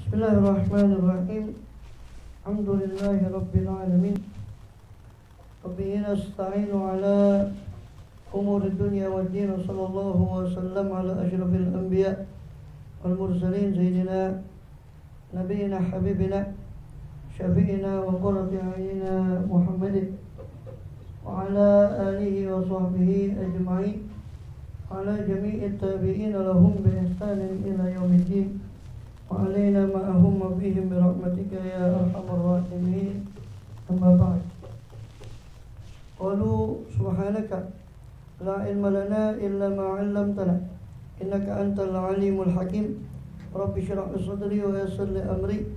Bismillahirrahmanirrahim. Alhamdulillahi rabbil alamin. Wabihi nasta'inu ala umuri dunya waddin. Sallallahu wa sallam ala ashrafil anbiya wal mursalin sayyidina nabiyina habibina syafi'ina wa qurrati a'yunina Muhammadin wa ala alihi wa sahbihi ajma'in wa ala jami'it tabi'ina lahum bi ihsanin ila yaumiddin. وعلينا معهم وفيهم برحمتك يا أرحم الراحمين. أما بعد. قالوا سبحانك لا علم لنا إلا ما علمتنا إنك أنت العليم الحكيم. رب اشرح لي صدري ويسر لي أمري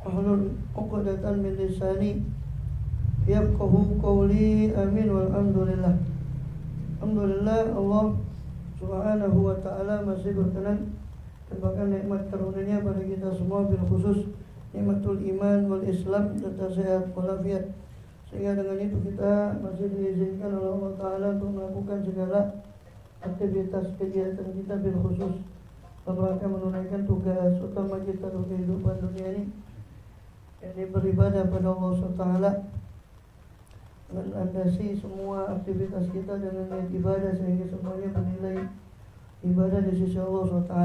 واحلل عقدة من لساني يفقهوا قولي. آمين والحمد لله. Alhamdulillah, Allah Subhanahu wa ta'ala masih berkenan dan bahkan nikmat karunia pada kita semua, bil khusus nikmatul iman wal Islam serta sehat walafiat, sehingga dengan itu kita masih diizinkan oleh Allah Ta'ala untuk melakukan segala aktivitas kegiatan kita, bil khusus dalam rangka menunaikan tugas utama kita dalam kehidupan dunia ini, yakni beribadah pada Allah SWT, melandasi semua aktivitas kita dengan niat ibadah sehingga semuanya bernilai ibadah di sisi Allah SWT.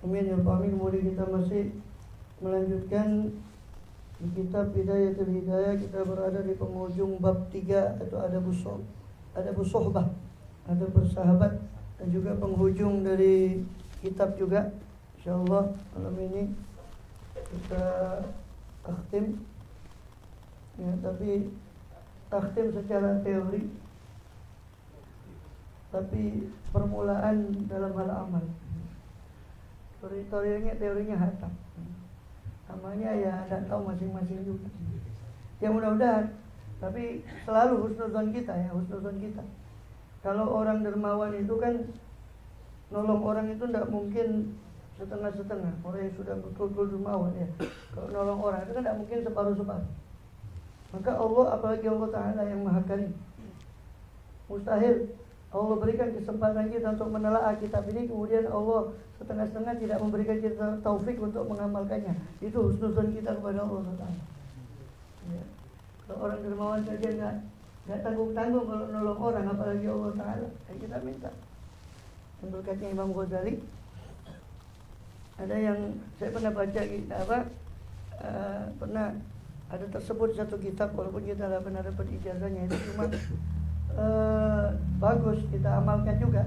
Amin ya Rabbal alamin. Kemudian kita masih melanjutkan di kitab Bidayatul Hidayah. Kita berada di penghujung bab 3, atau adabus suhbah, ada bersahabat, dan juga penghujung dari kitab juga. Insyaallah malam ini kita takhtim ya, tapi takhtim secara teori, tapi permulaan dalam hal amal. Teorinya hatam, amalnya ya Anda tahu masing-masing juga. Ya mudah-mudahan, tapi selalu husnuzon kita ya, husnuzon kita. Kalau orang dermawan itu kan nolong orang itu tidak mungkin setengah-setengah. Orang yang sudah betul-betul dermawan ya, kalau nolong orang itu kan tidak mungkin separuh-separuh. Maka Allah, apalagi Allah Ta'ala yang Maha Karim, mustahil Allah berikan kesempatan kita untuk menelaah kitab ini, kemudian Allah setengah-setengah tidak memberikan kita taufik untuk mengamalkannya. Itu husnuzon kita kepada Allah Ta'ala ya. Kalau orang dermawan saja nggak tanggung-tanggung kalau nolong orang, apalagi Allah Ta'ala. Kita minta. Dan berkatnya Imam Ghazali, ada yang saya pernah baca pernah ada tersebut satu kitab, walaupun kita tidak pernah dapat ijazahnya, itu cuma bagus kita amalkan juga,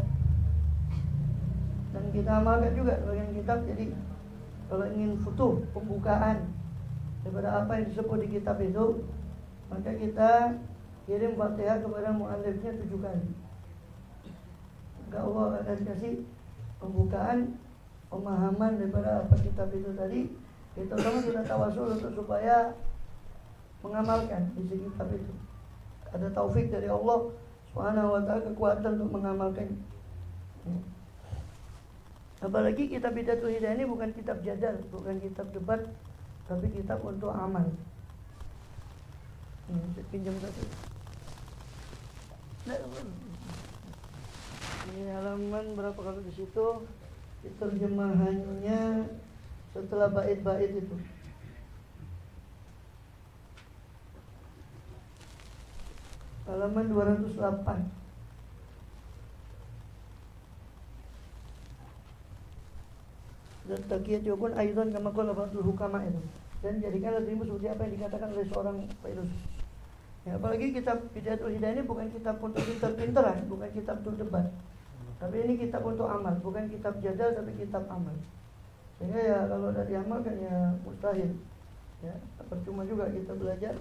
dan kita amalkan juga bagian kitab. Jadi kalau ingin futuh, pembukaan daripada apa yang disebut di kitab itu, maka kita kirim Fatihah kepada muallifnya 7 kali. Maka Allah akan kasih pembukaan, pemahaman daripada apa kitab itu tadi. Itu sama kita tawasul untuk supaya mengamalkan isi kitab itu. Ada taufik dari Allah Subhanahu wa ta'ala, kekuatan untuk mengamalkan. Apalagi kitab Bidayatul Hidayah ini bukan kitab jadal, bukan kitab debat, tapi kitab untuk amal. Pinjam satu. Ini halaman berapa kalau di situ? Terjemahannya setelah bait-bait itu. Halaman 208. Dan taqiyat yukun aidan kama qala ba'dul hukama itu. Dan jadikanlah dirimu seperti apa yang dikatakan oleh seorang filosof. Ya, apalagi kitab Bidayatul Hidayah ini bukan kitab untuk pinter-pinteran, bukan kitab untuk debat. Tapi ini kitab untuk amal, bukan kitab jadal tapi kitab amal. Sehingga ya kalau tidak diamalkan ya mustahil. Ya, percuma juga kita belajar.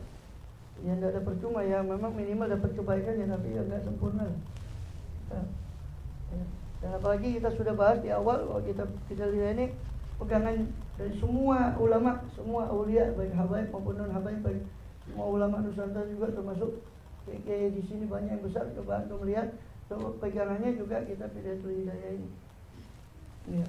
Yang tidak ada percuma ya, memang minimal dapat kebaikannya, tapi ya nggak sempurna. Ya. Dan apalagi kita sudah bahas di awal bahwa kita lihat ini pegangan dari semua ulama, semua aulia, baik habaib maupun non habaib, baik semua ulama Nusantara juga, termasuk kayak di sini banyak yang besar. Coba untuk melihat pegangannya juga kita Bidayatul Hidayah ini. Ya.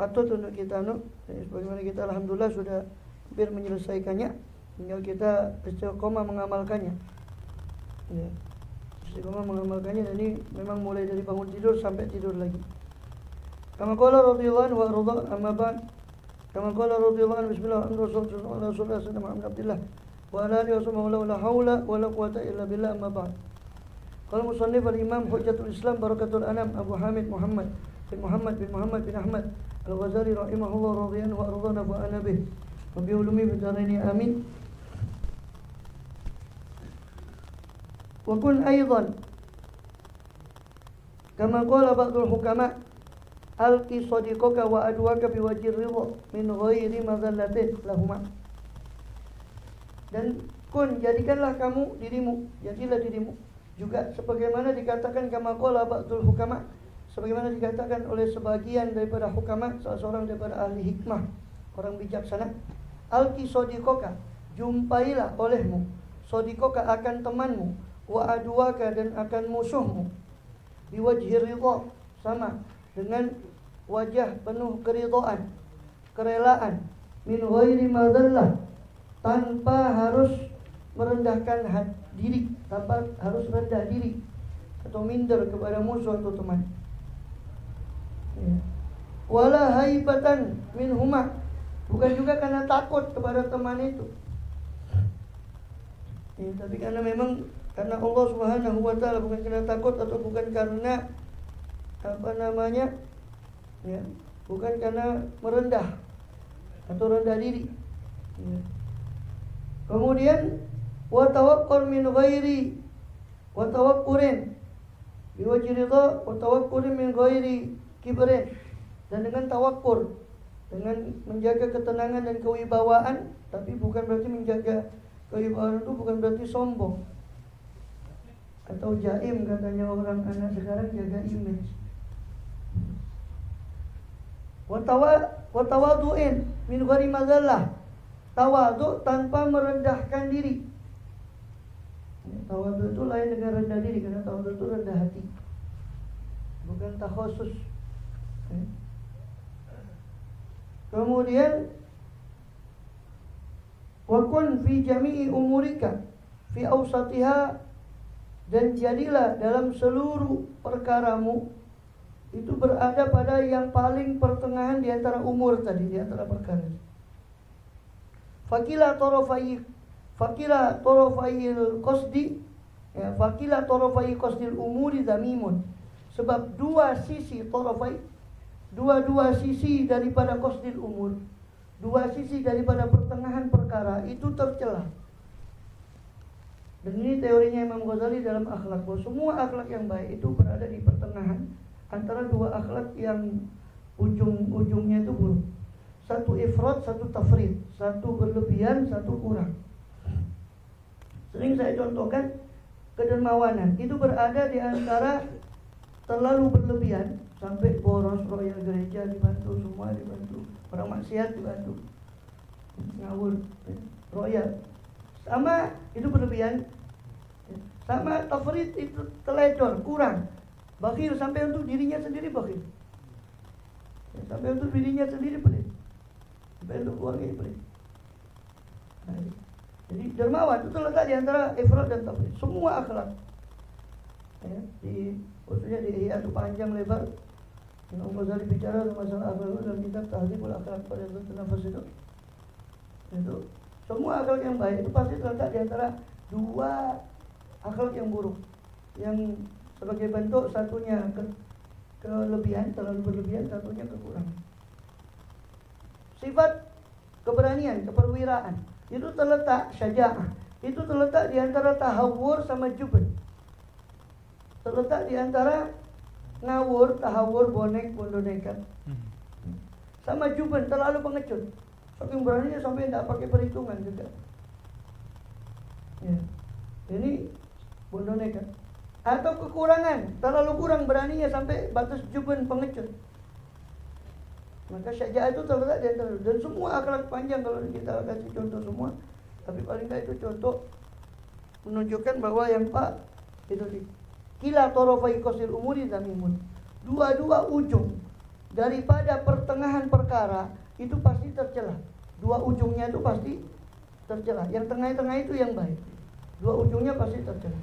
Patut untuk kita sebagaimana kita alhamdulillah sudah hampir menyelesaikannya, tinggal kita istiqomah mengamalkannya. Ya. Istiqomah mengamalkannya, dan ini memang mulai dari bangun tidur sampai tidur lagi. Kama qala radhiyallahu anhu wa arda amma ba'd. Kama qala radhiyallahu anhu bismillahirrahmanirrahim Rasulullah sallallahu alaihi wasallam wa ala alihi wasallam la haula wa la quwwata illa billah amma ba'd. Qala musannif al-Imam Hujjatul Islam Barakatul Anam Abu Hamid Muhammad bin Ahmad Al-Ghazali rahimahullah radhiyallahu wa ardana wa ana bih wa bi ulumi bidaraini amin. Wa kun aidan kama qala ba'dul hukama alqi sadiqaka wa adwaka biwajhir ridha min ghairi madhallatin lahuma. Dan kun, jadikanlah kamu dirimu, jadilah dirimu juga sebagaimana dikatakan kama qala ba'dul hukama, sebagaimana dikatakan oleh sebagian daripada hukama, salah seorang daripada ahli hikmah, orang bijaksana, alqi sadiqaka, jumpailah olehmu, sadiqaka akan temanmu, wa adwaka dan akan musuhmu, biwajhir ridha, sama dengan wajah penuh keridhaan, kerelaan, min ghairi madallah, tanpa harus merendahkan diri, tanpa harus rendah diri atau minder kepada musuh atau teman. Wala haibatan minhuma, bukan juga karena takut kepada teman itu. Tapi karena memang karena Allah Subhanahu wa taala, bukan karena takut atau bukan karena bukan karena merendah atau rendah diri. Kemudian wa tawakkul min ghairi wa tawakkurin biwajhi ridha wa tawakkurin min ghairi kibrin, dan dengan tawakkur, dengan menjaga ketenangan dan kewibawaan, tapi bukan berarti menjaga kewibawaan itu bukan berarti sombong atau jaim, katanya orang anak sekarang, jaga image. Wa tawadu'in min ghairi mazallah, tawadu tanpa merendahkan diri. Tawadu itu lain dengan rendah diri, karena tawadu itu rendah hati, bukan takhusus. Kemudian wa kun fi jami'i umurika fi awsatiha, dan jadilah dalam seluruh perkaramu itu berada pada yang paling pertengahan di antara umur tadi, di antara perkara. Fakila torofayil qasdi, ya, fakila torofayil qasdil umuri zamimun. Sebab dua sisi torofai, dua sisi daripada qasdil umur, dua sisi daripada pertengahan perkara itu tercela. Dan ini teorinya Imam Ghazali dalam akhlak, bahwa semua akhlak yang baik itu berada di pertengahan antara dua akhlak yang ujung-ujungnya itu buruk. Satu ifrat, satu tafrid, satu berlebihan, satu kurang. Sering saya contohkan, kedermawanan itu berada di antara terlalu berlebihan sampai boros, royal gereja dibantu, semua dibantu, orang maksiat dibantu, ngawur, royal, sama itu berlebihan. Sama tafrid itu telecor, kurang, bakhil sampai untuk dirinya sendiri bakhil, sampai untuk dirinya sendiri pelit, sampai untuk keluarga pelit. Jadi dermawan itu terletak di antara ifrat dan tafrid, semua akhlak. Khususnya di Ihya itu panjang lebar, Imam Ghazali bicara tentang masalah akhlak dalam kitab Tahdzibul Akhlaq pada nafas itu semua akhlak yang baik itu pasti terletak di antara dua akhlak yang buruk, yang sebagai bentuk satunya kelebihan, terlalu berlebihan, satunya kekurangan. Sifat keberanian, keperwiraan itu terletak, syaja'ah itu terletak di antara tahawur sama jubn, terletak di antara ngawur, tahawur, bonek, bondo nekat, sama jubn, terlalu pengecut, saking beraninya sampai tidak pakai perhitungan juga. Ya. Ini bondo nekat. Atau kekurangan, terlalu kurang beraninya sampai batas jubn, pengecut. Maka syaja'ah itu terletak di antara, dan semua akhlak panjang kalau kita kasih contoh semua, tapi paling tidak itu contoh menunjukkan bahwa yang Pak itu di kila torofai qasil umuri zamimun, dua ujung daripada pertengahan perkara itu pasti tercela. Dua ujungnya itu pasti tercela. Yang tengah-tengah itu yang baik, dua ujungnya pasti tercela.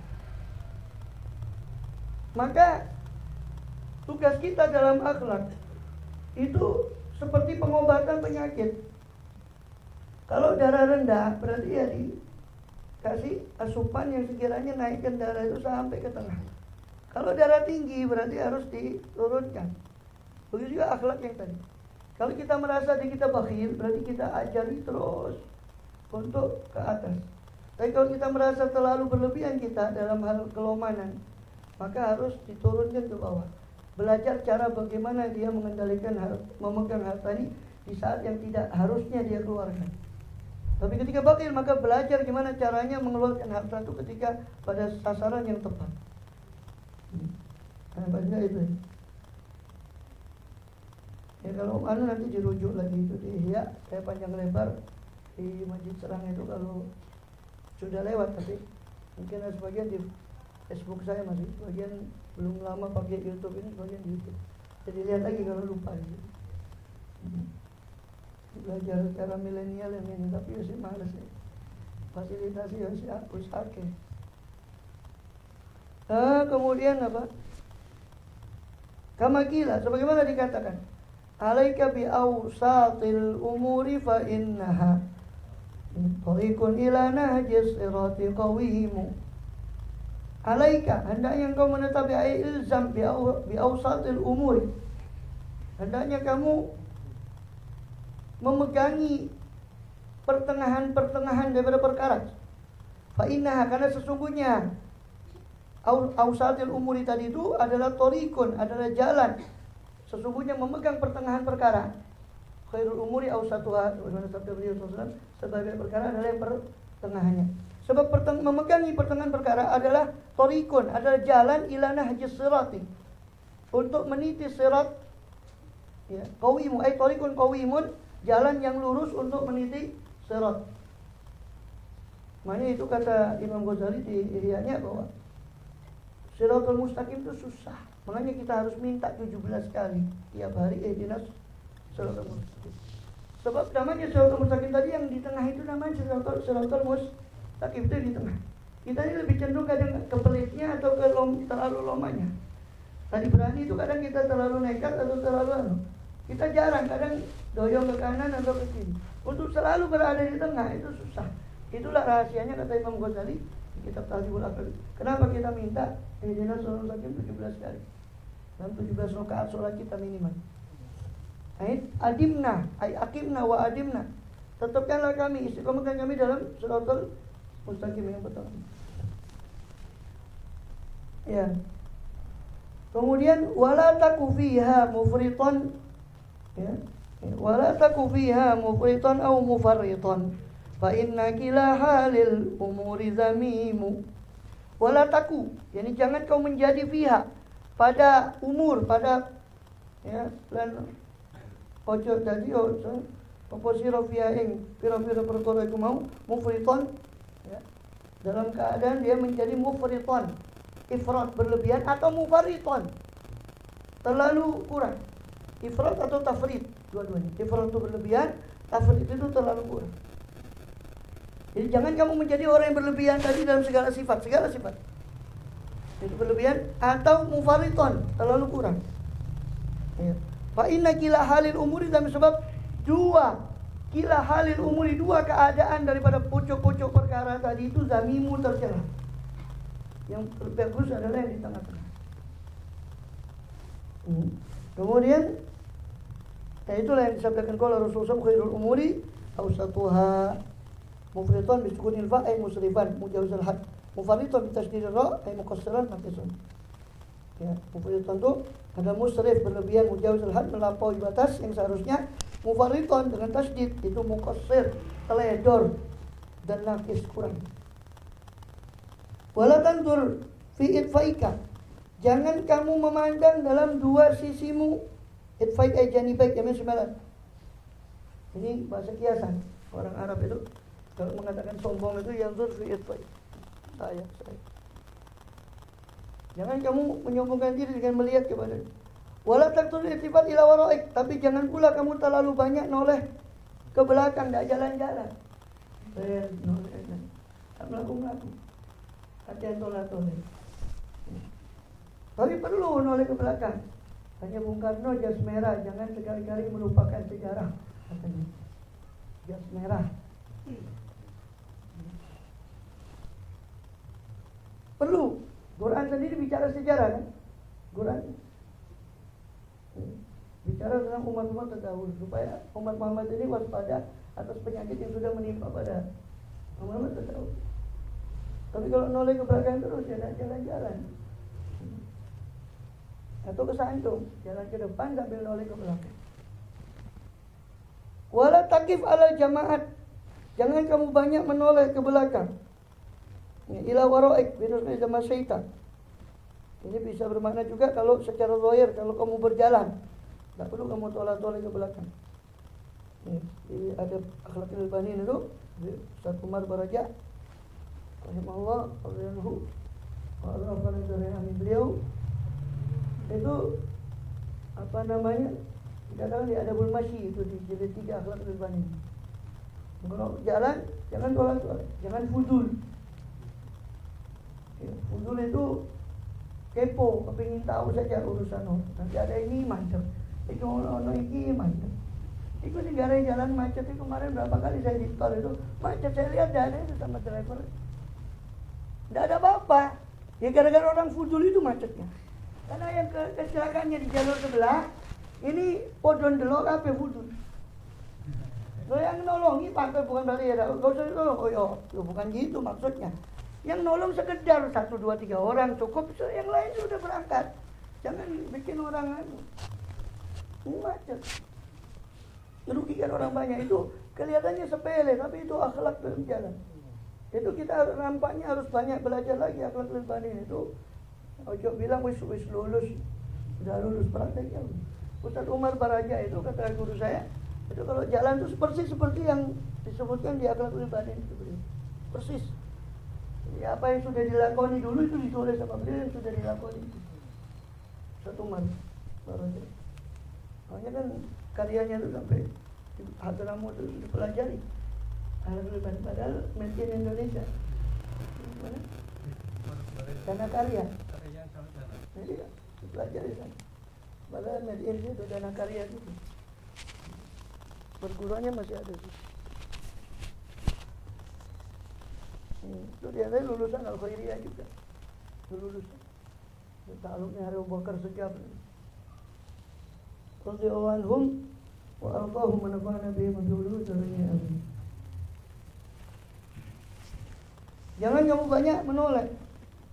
Maka tugas kita dalam akhlak itu seperti pengobatan penyakit. Kalau darah rendah berarti ya dikasih asupan yang sekiranya naikkan darah itu sampai ke tengah. Kalau darah tinggi berarti harus diturunkan. Begitu juga akhlak yang tadi. Kalau kita merasa diri kita bakhil, berarti kita ajari terus untuk ke atas. Tapi kalau kita merasa terlalu berlebihan kita dalam hal kelomanan, maka harus diturunkan ke bawah. Belajar cara bagaimana dia mengendalikan memegang harta ini di saat yang tidak harusnya dia keluarkan. Tapi ketika bakhil, maka belajar gimana caranya mengeluarkan harta itu ketika pada sasaran yang tepat. Baca itu. Ya kalau nanti dirujuk lagi itu di Ihya, saya panjang lebar di Masjid Serang itu kalau sudah lewat, tapi mungkin ada sebagian di Facebook saya masih, sebagian belum lama pakai YouTube ini, sebagian di YouTube. Jadi lihat lagi kalau lupa gitu. Belajar cara milenial yang ini, tapi masih males ya. Fasilitasi harus pakai. Kemudian apa? Kama qila, sebagaimana dikatakan, alaika bi awsatil umuri fa innaha tariqun ila nahjis sirati qawimu. Alaika, hendaknya engkau menetapi ilzam bi awsatil umuri. Hendaknya kamu memegangi pertengahan-pertengahan daripada perkara. Fa innaha, karena sesungguhnya awsatil umuri tadi itu adalah tariqun, adalah jalan. Sesungguhnya memegang pertengahan perkara. Khairul umuri awsatuha, sebagaimana sabda beliau SAW, sebagai perkara adalah yang pertengahannya. Sebab memegangi pertengahan perkara adalah tariqun, adalah jalan ila nahjis sirati, untuk meniti sirat. Ya, qawimu ay tariqun qawimun, jalan yang lurus untuk meniti sirat. Makanya itu kata Imam Ghazali di Ihya-nya bahwa Siratul Mustaqim itu susah. Makanya kita harus minta 17 kali tiap hari ihdinas Siratul Mustaqim. Sebab namanya Siratul Mustaqim tadi yang di tengah itu namanya Siratul Mustaqim itu di tengah. Kita ini lebih cenderung kadang ke pelitnya atau ke terlalu lomanya. Tadi berani itu kadang kita terlalu nekat atau terlalu kita jarang, kadang doyong ke kanan atau ke kiri. Untuk selalu berada di tengah itu susah. Itulah rahasianya kata Imam Ghazali di kitab Tahdhibul Aql. Kenapa kita minta ihdinas Siratal Mustaqim 17 kali? Dan 17 rakaat sholat kita minimal. Adimna, akimna wa adimna. Tetapkanlah kami, istiqomahkan kami dalam Siratal Mustaqim yang pertama. Ya. Kemudian wala taku fiha mufritan, ya. Wala taku fiha mufritan au mufarritan. Fa inna kila halil umuri zamimu. Wala taku, yani jangan kau menjadi fiha pada umur, pada ya lan ojo dadi ojo apa sira fiha ing pira-pira perkara iku mau mufritan, ya, dalam keadaan dia menjadi mufritan, ifrat berlebihan, atau mufarritan terlalu kurang. Ifrat atau tafrid, dua-duanya. Ifrat itu berlebihan, tafrid itu terlalu kurang. Jadi jangan kamu menjadi orang yang berlebihan tadi dalam segala sifat. Itu berlebihan, atau mufarritan, terlalu kurang. Ya. Fa inna kila halil umuri, dan sebab kila halil umuri, dua keadaan daripada pucuk-pucuk perkara tadi itu zamimu, tercela. Yang bagus adalah yang di tengah-tengah. Kemudian itulah yang disabdakan qala Rasulullah khairul umuri awsatuha. Mufritan bisukunil fa ay musrifan mujawizal had. Mufarritan bitasydidil ra ay muqassiran naqisun. Ya, mufritan itu ada musrif, berlebihan, mujawizal had, melampaui batas yang seharusnya. Mufarritan dengan tasydid itu muqassir, teledor, dan naqis, kurang. Wala tandur fi itfaika, jangan kamu memandang dalam dua sisimu. Itfaik ay janibaik, yamin shimalan. Ini bahasa kiasan. Orang Arab itu kalau mengatakan sombong itu yang fi itfaik. Saya. Jangan kamu menyombongkan diri dengan melihat kepada. Wala taqtul ittifat ila waraik, tapi jangan pula kamu terlalu banyak noleh ke belakang, dak jalan-jalan. Saya noleh. Tak melaku-melaku. Hati-hati tolak. Tapi perlu noleh ke belakang. Hanya Bung Karno jas merah, jangan sekali-kali melupakan sejarah, katanya. Jas merah. Perlu. Quran sendiri bicara sejarah kan? Quran bicara tentang umat-umat terdahulu supaya umat Muhammad ini waspada atas penyakit yang sudah menimpa pada umat terdahulu. Tapi kalau noleh ke belakang terus ya jalan-jalan. Atau kesantung, jalan ke depan sambil noleh ke belakang. Wala takif ala jamaat. Jangan kamu banyak menoleh ke belakang. Ila waro'ik binusmi sama syaitan. Ini bisa bermakna juga kalau secara zahir, kalau kamu berjalan, tidak perlu kamu tolak-tolak ke belakang. Ini ada Akhlaqul Albani itu, Ustaz Umar Baraja, rahimahullah, radhiyallahu anhu, dari amin beliau itu apa namanya? Dikatakan di Adabul Masyi itu di jilid 3 Akhlaqul Albani. Kalau jalan jangan tolak-tolak, jangan fudul. Fudul itu kepo, kepingin tahu saja urusan nanti ada ini macet, itu ono ini macet. Itu negara jalan macet itu kemarin berapa kali saya di tol itu macet, saya lihat ada itu sama driver. Tidak ada apa-apa. Ya gara-gara orang fudul itu macetnya. Karena yang kecelakaannya di jalur sebelah ini podon delok apa fudul. Lo yang nolongi partai bukan berarti ya, gak usah nolong. Oh yo, bukan gitu maksudnya. Yang nolong sekedar 1, 2, 3 orang cukup, yang lain sudah berangkat. Jangan bikin orang ini macet, merugikan orang banyak. Itu kelihatannya sepele, tapi itu akhlak dalam jalan. Itu kita nampaknya harus banyak belajar lagi akhlak Albani itu. Ojo bilang wis lulus, sudah lulus prakteknya. Ustaz Umar Baraja itu kata guru saya, itu kalau jalan itu persis seperti yang disebutkan di akhlak Albani itu, persis. Ya, apa yang sudah dilakoni dulu itu ditulis sama beliau yang sudah dilakoni. Satu man, barunya. Makanya kan karyanya itu sampai Hadramaut itu dipelajari. Padahal made in Indonesia. Mana? Dana karya. Jadi ya, dipelajari sana. Padahal made in itu dana karya itu. Perguruannya masih ada sih. Itu dia lulusan Al-Khairiyah juga. Lulusan. Ta'aluknya Abu Bakar Sejab. Radhiyallahu anhum wa ardahum wa nafa'ana bihim wa bi'ulumihi dunya amin. Jangan kamu banyak menolak.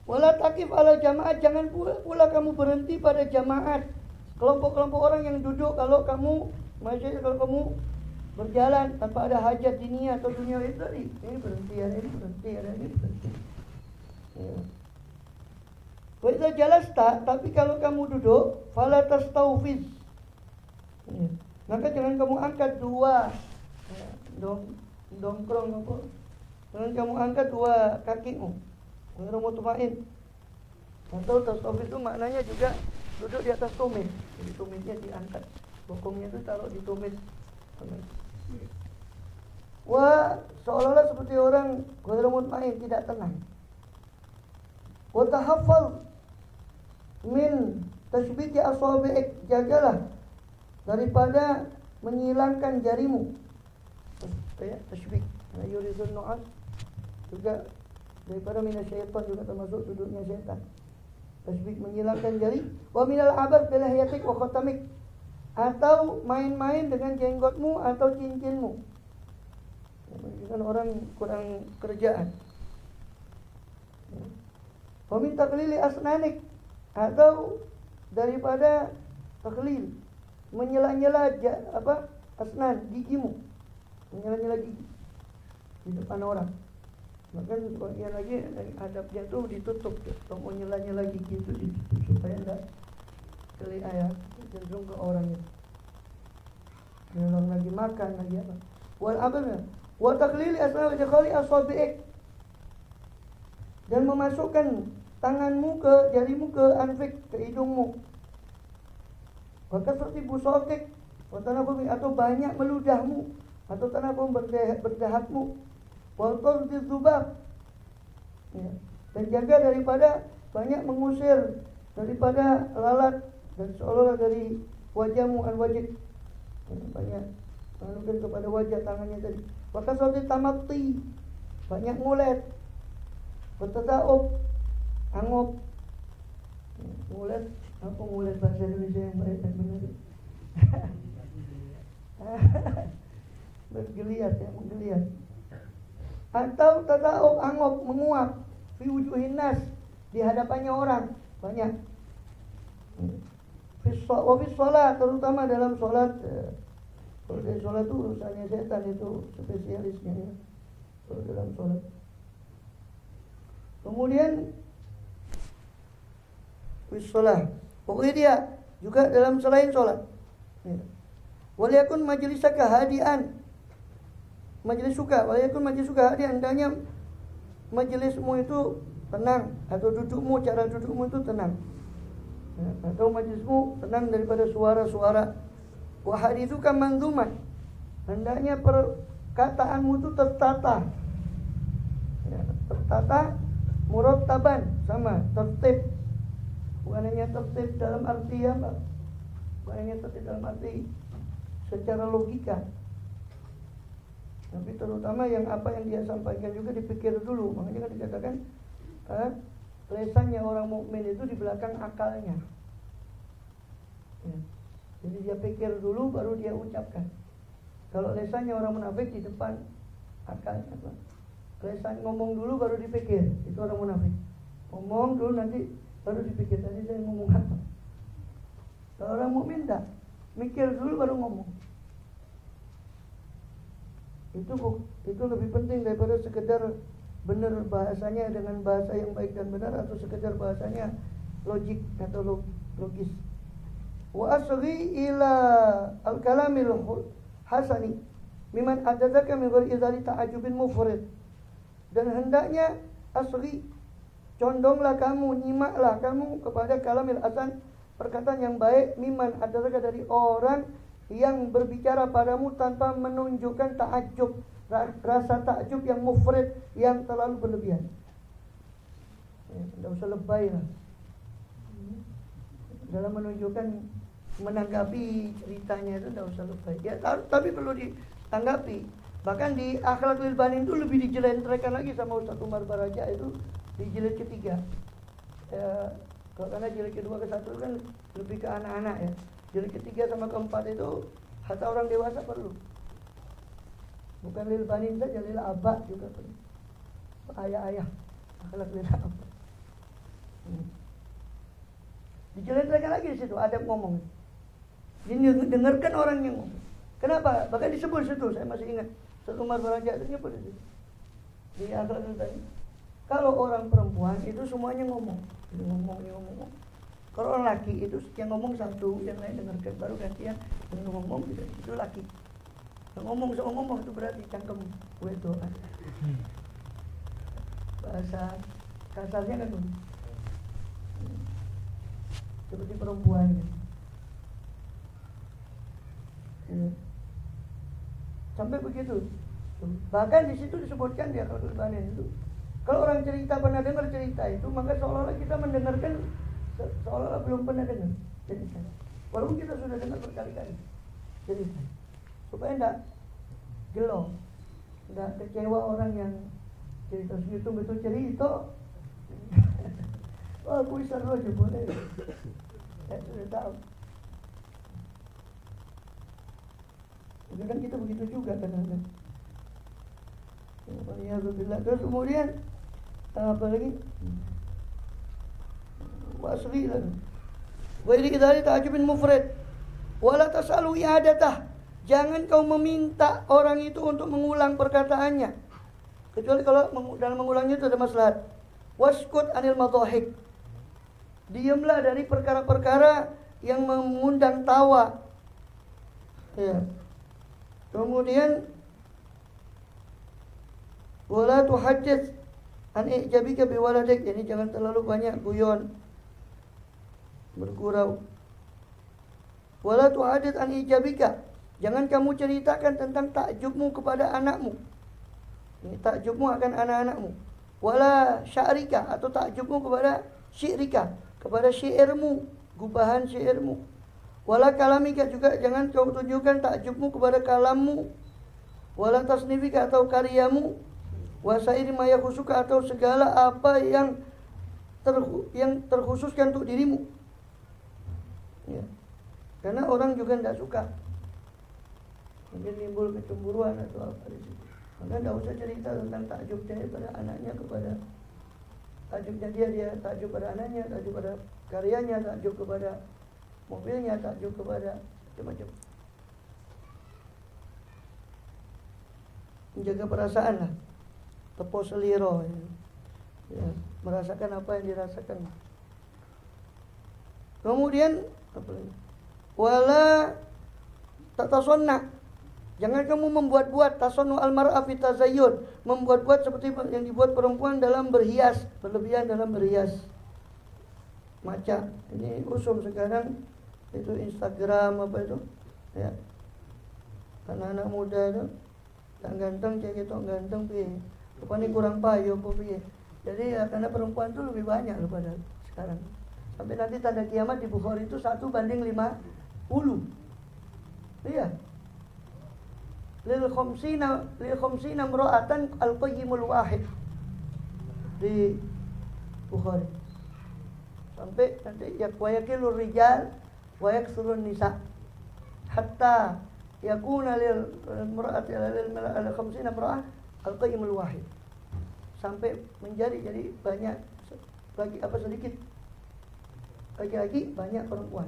Wala taqif ala jamaat, jangan pula kamu berhenti pada jamaat. Kelompok-kelompok orang yang duduk kalau kamu berjalan tanpa ada hajat dunia atau dunia itu tadi. Ini berhenti, ada ini berhenti, ada ini berhenti. Ya. Wa jelas tak, tapi kalau kamu duduk, fala tastaufiz. Ya. Maka jangan kamu angkat dua dongkrong apa? Jangan kamu angkat dua kakimu. Ghairu mutmain. Atau tastaufiz itu maknanya juga duduk di atas tumit. Jadi tumitnya diangkat. Bokongnya itu taruh di tumit. Wah, seolah-olah seperti orang ghairu mutmain, tidak tenang. Wa tahaffaz min tasbiti asabi'ik, jagalah daripada menyilangkan jarimu. Tasbih, yuridun nu'as juga daripada minasyaitan, juga termasuk duduknya syaitan. Tasbih menyilangkan jari. Wa minal abad bilahyatik wa khatamik, atau main-main dengan jenggotmu atau cincinmu. Kan orang kurang kerjaan. Wa min taqlili asnanik, atau daripada taklil, menyela-nyela asnan, gigimu, menyela-nyela gigi di depan orang. Maka sebagian lagi adabnya itu ditutup, kalau mau nyela-nyela gigi itu ditutup supaya enggak kelihatan cenderung ke orang itu. Orang lagi makan lagi apa? Wal abana wa taqlili asnan wa jakhali asabi'ik, dan memasukkan tanganmu ke jarimu ke anfik, ke hidungmu. Maka seperti busokek atau banyak meludahmu, atau tanahmu berdahakmu. Walqaz bizubab, ya. Dan jaga daripada banyak mengusir daripada lalat dan seolah-olah dari wajahmu al-wajib, banyak menunjukkan kepada wajah tangannya tadi. Maka seperti tamati, banyak ngulet, bertadaub, angop. Ngulet, apa ngulet bahasa Indonesia yang baik dan benar? Bergeliat ya, menggeliat. Atau tadaub, angop, menguap, fi wujuhin nas, di hadapannya orang, banyak. Wafis sholat, terutama dalam sholat. Kalau dari sholat itu urusannya setan, itu spesialisnya ya. Kalau dalam sholat. Kemudian wafis sholat, pokoknya dia juga dalam selain sholat. Waliyakun majlisaka hadian, majlis suka, waliyakun majlis suka hadian, hendaknya majlismu itu tenang, atau dudukmu, cara dudukmu itu tenang. Atau majlismu tenang daripada suara-suara. Wa hadithuka manzuman, hendaknya perkataanmu itu tertata, tertata, murattaban, sama tertib. Bukan hanya tertib dalam arti apa, bukan hanya tertib dalam arti secara logika, tapi terutama yang apa yang dia sampaikan juga dipikir dulu. Makanya kan dikatakan lesannya orang mukmin itu di belakang akalnya. Jadi dia pikir dulu baru dia ucapkan. Kalau lesannya orang munafik di depan akalnya. Lesan ngomong dulu baru dipikir, itu orang munafik. Ngomong dulu nanti baru dipikir, tadi saya ngomong apa. Kalau orang mukmin enggak, mikir dulu baru ngomong. Itu lebih penting daripada sekedar benar bahasanya dengan bahasa yang baik dan benar, atau sekedar bahasanya logik atau logis. Wa asghi ila al-kalamil hasani miman adadzaka min ghairi idzali ta'ajjubin mufrid. Dan hendaknya asghi, condonglah kamu, nyimaklah kamu kepada kalamil hasan, perkataan yang baik, miman adadzaka, dari orang yang berbicara padamu tanpa menunjukkan ta'ajjub, rasa ta'ajjub yang mufrid, yang terlalu berlebihan. Tidak usah lebay lah dalam menunjukkan, menanggapi ceritanya itu, tidak usah lebay ya, tapi perlu ditanggapi. Bahkan di Akhlaqul Banin itu lebih dijelentrekan lagi sama Ustaz Umar Baraja, itu di jilid ketiga. Karena jilid kedua ke satu kan lebih ke anak-anak ya. Jilid ketiga sama keempat itu hatta orang dewasa perlu. Bukan lil banin saja, lil abah juga perlu. Ayah-ayah, akhlak lil abah. Dijelentrekan lagi di situ, adab ngomong. Dengarkan orang yang ngomong. Kenapa? Bahkan disebut situ, saya masih ingat. Ustaz Umar Baraja itu nyebut di situ. Di akhlak tadi. Kalau orang perempuan itu semuanya ngomong. Ngomong. Kalau orang laki itu yang ngomong satu, yang lain dengarkan, baru gantian yang ngomong gitu. Itu laki. Yang ngomong itu berarti cangkem wedo. Bahasa kasarnya kan seperti perempuan. Sampai begitu. Bahkan di situ disebutkan dia kalau Banin itu, kalau orang cerita pernah dengar cerita itu, maka seolah-olah kita mendengarkan seolah-olah belum pernah dengar cerita. Walaupun kita sudah dengar berkali-kali cerita, supaya tidak gelo, tidak kecewa orang yang cerita segitu betul cerita. Wah, aku bisa aja boleh. Saya sudah tahu. Kadang kita begitu juga kadang-kadang. Terus kemudian apa lagi? Wasrilan. Wa ili idzali ta'ajjubin mufrid. Wala tasalu i'adatah. Jangan kau meminta orang itu untuk mengulang perkataannya. Kecuali kalau dalam mengulangnya itu ada maslahat. Waskut anil madhahik. Diamlah dari perkara-perkara yang mengundang tawa. Ya. Kemudian wala tuhaddits an ijabika biwaladik, jadi jangan terlalu banyak guyon, bergurau. Wala tuhaddits an ijabika, jangan kamu ceritakan tentang takjubmu kepada anakmu. Ini takjubmu akan anak-anakmu. Wala sya'rika, atau takjubmu kepada syi'rika, kepada syairmu. gubahan syairmu. Wala kalamika, juga jangan kau tunjukkan takjubmu kepada kalammu. Wala tasnifika, atau karyamu. Wasairi maya khusuka, atau segala apa yang terkhususkan untuk dirimu. Ya. Karena orang juga tidak suka, mungkin timbul kecemburuan atau apa di situ. Maka tidak usah cerita tentang takjubnya pada anaknya, kepada takjubnya dia takjub pada anaknya, takjub pada karyanya, takjub kepada mobilnya, takjub kepada macam-macam. Menjaga perasaan lah, tepo seliro, ya, merasakan apa yang dirasakan. Kemudian apa lagi? Wala tatasonna, jangan kamu membuat-buat tasonnu al-mar'a fi tazayyun, membuat-buat seperti yang dibuat perempuan dalam berhias, berlebihan dalam berhias. Maca, ini usum sekarang itu Instagram apa itu, ya. Anak-anak muda itu tak ganteng, cek itu ganteng piye. Rupanya kurang payo apa piye. Jadi ya, karena perempuan itu lebih banyak daripada sekarang. Sampai nanti tanda kiamat di Bukhari itu 1:50. Iya. Lil khamsina imra'atan al-qayyimul wahid di Bukhari. Sampai nanti wa yakilur rijal wa yaksurun nisa hatta yakuna lil imra'ati lil khamsina imra'ah al-qayyimul wahid. Sampai jadi banyak lagi sedikit laki-laki, banyak perempuan.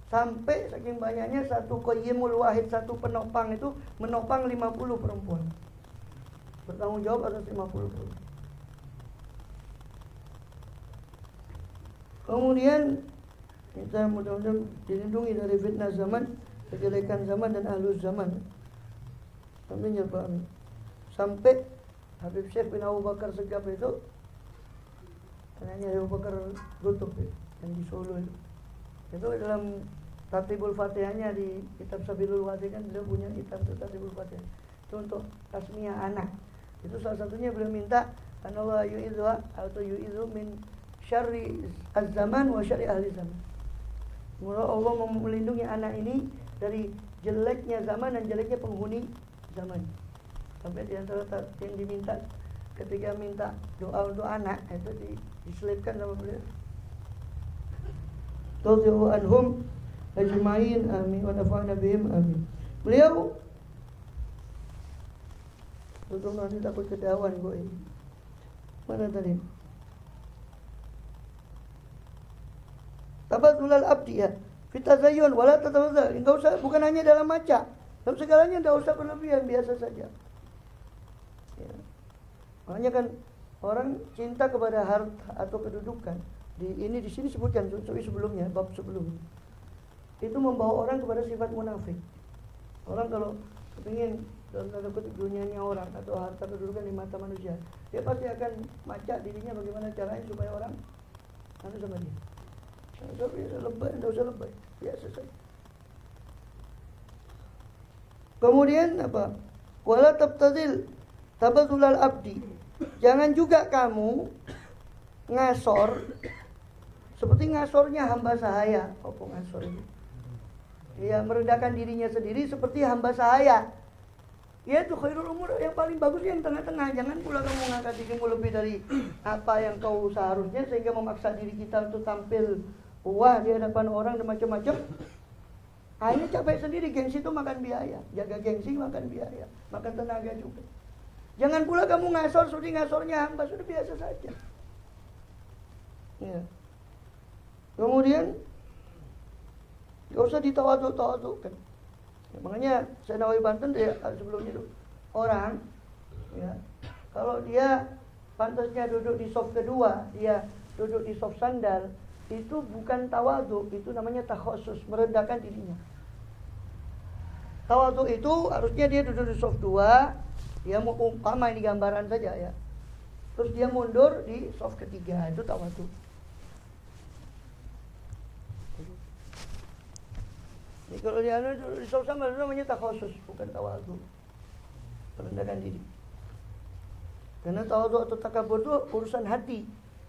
Sampai saking banyaknya satu qayyimul wahid, satu penopang itu menopang 50 perempuan. Bertanggung jawab atas 50 perempuan. Kemudian kita mudah-mudahan dilindungi dari fitnah zaman, kejelekan zaman dan ahlus zaman. Amin ya Pak. Sampai Habib Syekh bin Abu Bakar Segaf itu, anaknya Abu Bakar Lutuf yang di Solo itu dalam Tartibul Fatihahnya di kitab Sabilul Wadi, kan beliau punya kitab Tartibul Fatihah itu untuk tasmiyah anak. Itu salah satunya beliau minta anallah yu'idhu atau yu'idhu min syarri az-zaman wa syarri ahli zaman. Semoga Allah melindungi anak ini dari jeleknya zaman dan jeleknya penghuni zaman. Sampai di antara yang diminta ketika minta doa untuk anak itu diselipkan sama beliau. Radhiyallahu anhum ajma'in, amin, wa nafa'na bihim, amin. Beliau betul, nanti takut kedawan gue ini. Mana tadi? Tabadzulal abdi ya fitazayyun wala tatawazza. Enggak usah, bukan hanya dalam maca, dalam segalanya enggak usah berlebihan, biasa saja. Ya. Makanya kan orang cinta kepada harta atau kedudukan. Di sini sebutkan sebelumnya, bab sebelumnya. Itu membawa orang kepada sifat munafik. Orang kalau kepingin dalam tanda kutip dunianya orang atau harta kedudukan di mata manusia, dia pasti akan maca dirinya bagaimana caranya supaya orang anu sama dia. Tidak usah lebay, biasa saja. Kemudian apa? Wala tabtazil tabadzulal abdi. Jangan juga kamu ngasor seperti ngasornya hamba sahaya. Apa ngasor ini? Dia merendahkan dirinya sendiri seperti hamba sahaya. Ya itu khairul umur, yang paling bagus yang tengah-tengah. Jangan pula kamu mengangkat dirimu lebih dari apa yang kau seharusnya sehingga memaksa diri kita untuk tampil wah di hadapan orang dan macam-macam. Akhirnya capek sendiri. Gengsi itu makan biaya. Jaga gengsi makan biaya, makan tenaga juga. Jangan pula kamu ngasor seperti ngasornya hamba, sudah biasa saja. Ya. Kemudian gak usah ditawaduk-tawadukkan. Ya, makanya saya Nawawi Banten dia sebelumnya itu orang ya, kalau dia pantasnya duduk di saf kedua, dia duduk di saf sandal, itu bukan tawaduk, itu namanya takhusus, merendahkan dirinya. Tawaduk itu harusnya dia duduk di saf 2, dia mau umpama ini gambaran saja ya. Terus dia mundur di saf ketiga, itu tawaduk. Jadi kalau dia di saf sama itu namanya takhusus, bukan tawaduk. Merendahkan diri. Karena tawaduk atau takabur itu urusan hati.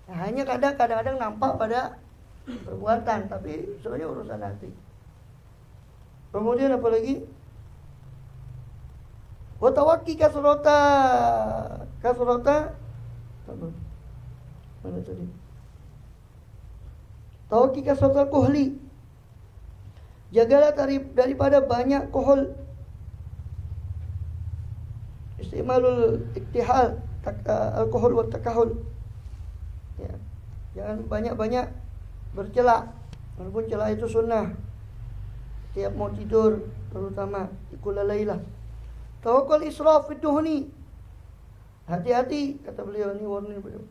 Nah, hanya kadang-kadang nampak pada perbuatan, tapi sebenarnya urusan hati. Kemudian apa lagi? Wa tawakki kasrata mana tadi? Tawakki kasrata kuhli. Jagalah daripada banyak kohol. Istimalul iktihal alkohol wa takahul. Ya. Jangan banyak-banyak bercela. Walaupun cela itu sunnah. Tiap mau tidur, terutama ikul lailah. Tawakkul israf fi duhni. Hati-hati, kata beliau, ini warning beliau.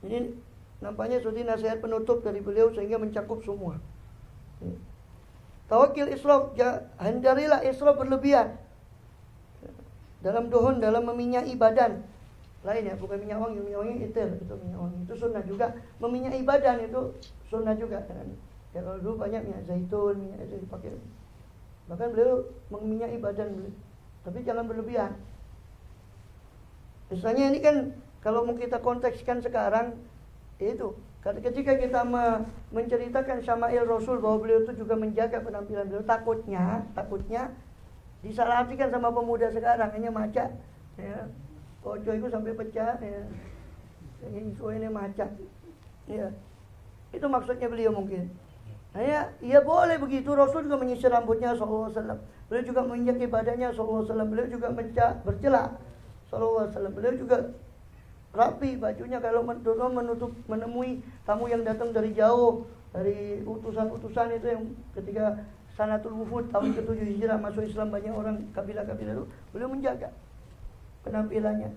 Ini nampaknya seperti nasihat penutup dari beliau sehingga mencakup semua. Tawakkul israf, hindarilah israf berlebihan. Dalam duhun, dalam meminyai badan. Lain ya, bukan minyak wangi itu minyak wangi. Itu sunnah juga. Meminyai badan itu sunnah juga. Ya kalau dulu banyak minyak zaitun dipakai. Bahkan beliau meminyai badan beliau. Tapi jangan berlebihan. Misalnya ini kan kalau mau kita kontekskan sekarang, itu ketika kita menceritakan syama'il Rasul bahwa beliau itu juga menjaga penampilan beliau, takutnya disalahartikan sama pemuda sekarang, hanya maca ya. Ojo itu sampai pecah ya. Ini maca. Ya. Itu maksudnya beliau mungkin. Ya boleh begitu. Rasul juga menyisir rambutnya sallallahu alaihi wasallam. Beliau juga menginjak ibadahnya sallallahu alaihi wasallam. Beliau juga bercela sallallahu alaihi wasallam. Beliau juga rapi bajunya kalau menemui tamu yang datang dari jauh, dari utusan-utusan itu yang ketika Sanatul Wufud tahun ke-7 Hijrah masuk Islam, banyak orang kabilah-kabilah itu, beliau menjaga penampilannya.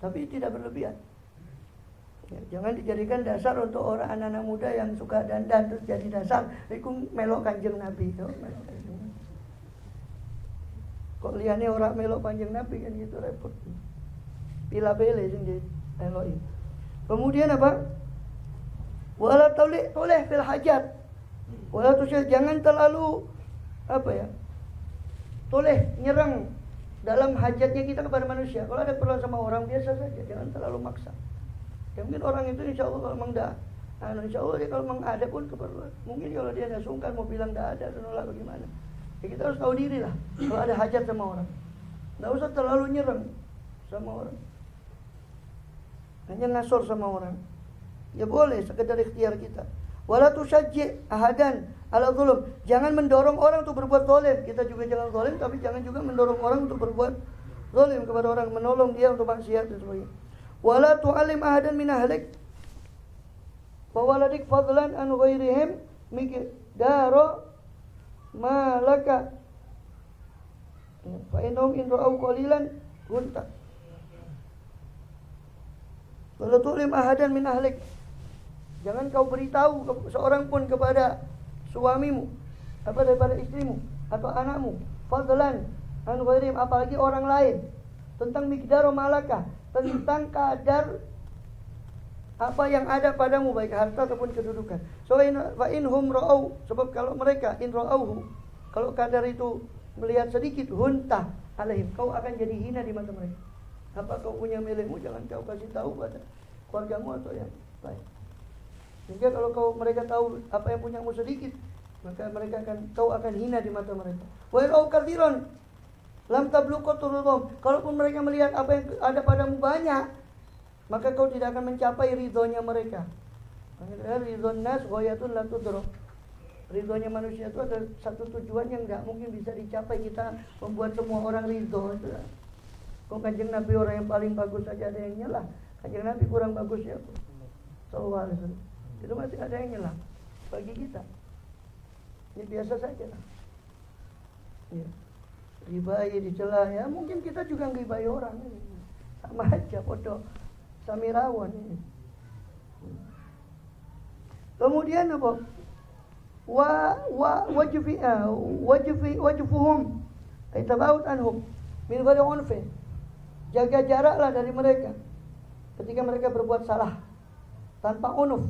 Tapi tidak berlebihan. Ya, jangan dijadikan dasar untuk orang anak-anak muda yang suka dandan terus jadi dasar iku melok Kanjeng Nabi itu. Kok liane orang melok Kanjeng Nabi kan gitu repot. Pila-pile sing dieloi. Kemudian apa? Wala toleh fil hajat. Wala tusyad, jangan terlalu toleh nyerang dalam hajatnya kita kepada manusia. Kalau ada perluan sama orang biasa saja, jangan terlalu maksa. Ya mungkin orang itu insya Allah kalau memang insya Allah dia kalau memang ada pun keperluan. Mungkin kalau dia tidak sungkan mau bilang tidak ada atau nolak bagaimana. Ya kita harus tahu diri lah. Kalau ada hajat sama orang, tidak usah terlalu nyerang sama orang. Hanya ngasor sama orang. Ya boleh sekedar ikhtiar kita. Wala tusyajji ahadan ala zulm. Jangan mendorong orang untuk berbuat zalim. Kita juga jangan zalim, tapi jangan juga mendorong orang untuk berbuat zalim kepada orang, menolong dia untuk maksiat dan sebagainya. Wala tu'alim ahadan min ahlik wa waladik fadlan an ghairihim miqdaro ma laka fa innahum in ra'au qalilan gunta. Wala tu'alim ahadan min ahlik. Jangan kau beritahu seorang pun kepada suamimu, daripada istrimu atau anakmu, fadlan an ghairihim, apalagi orang lain, tentang miqdaro malaka, tentang kadar apa yang ada padamu, baik harta ataupun kedudukan. So fa inhum ra'au, sebab kalau mereka in ra'auhu, kalau kadar itu melihat sedikit, hunta alaihim, kau akan jadi hina di mata mereka. Apa kau punya milikmu, jangan kau kasih tahu pada keluargamu atau yang lain. Sehingga kalau mereka tahu apa yang punyamu sedikit, maka kau akan hina di mata mereka. Wa ra'au katsiran lam tabluqu turudhum, kalaupun mereka melihat apa yang ada padamu banyak, maka kau tidak akan mencapai ridhonya mereka. Ridhon nas ghayatun la tudrak. Ridhonya manusia itu ada satu tujuan yang enggak mungkin bisa dicapai. Kita membuat semua orang ridho itu. Kok Kanjeng Nabi orang yang paling bagus saja ada yang nyelah, Kanjeng Nabi kurang bagus ya, sallallahu alaihi wasallam. Itu masih ada yang nyelah bagi kita. Ini biasa saja lah. Ya. Ribai dicela ya, mungkin kita juga ngribai orang ini. Sama aja bodoh, samirawan ini. Kemudian apa? Wajfuhum ay tabaut anhum min ghairi unfi. Jaga jaraklah dari mereka ketika mereka berbuat salah, tanpa unuf,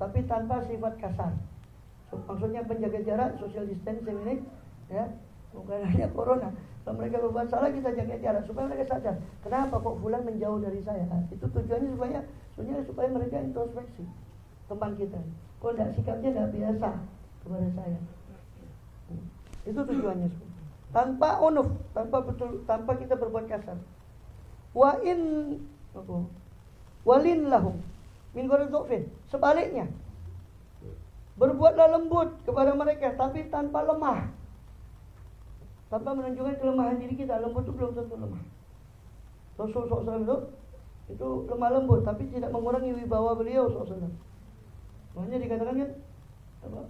tapi tanpa sifat kasar. Maksudnya penjaga jarak, social distancing ini ya, bukan hanya corona. Kalau mereka berbuat salah, kita jaga jarak supaya mereka sadar, kenapa kok fulan menjauh dari saya. Itu tujuannya supaya mereka introspeksi. teman kita. Kok enggak, sikapnya enggak biasa kepada saya. Itu tujuannya. Tanpa unuf, tanpa kita berbuat kasar. Walin lahum min ghairi dhufin. Sebaliknya, berbuatlah lembut kepada mereka tapi tanpa lemah. Tanpa menunjukkan kelemahan diri kita. Lembut itu belum tentu lemah. Rasul SAW itu lemah lembut tapi tidak mengurangi wibawa beliau SAW. Makanya dikatakan kan apa?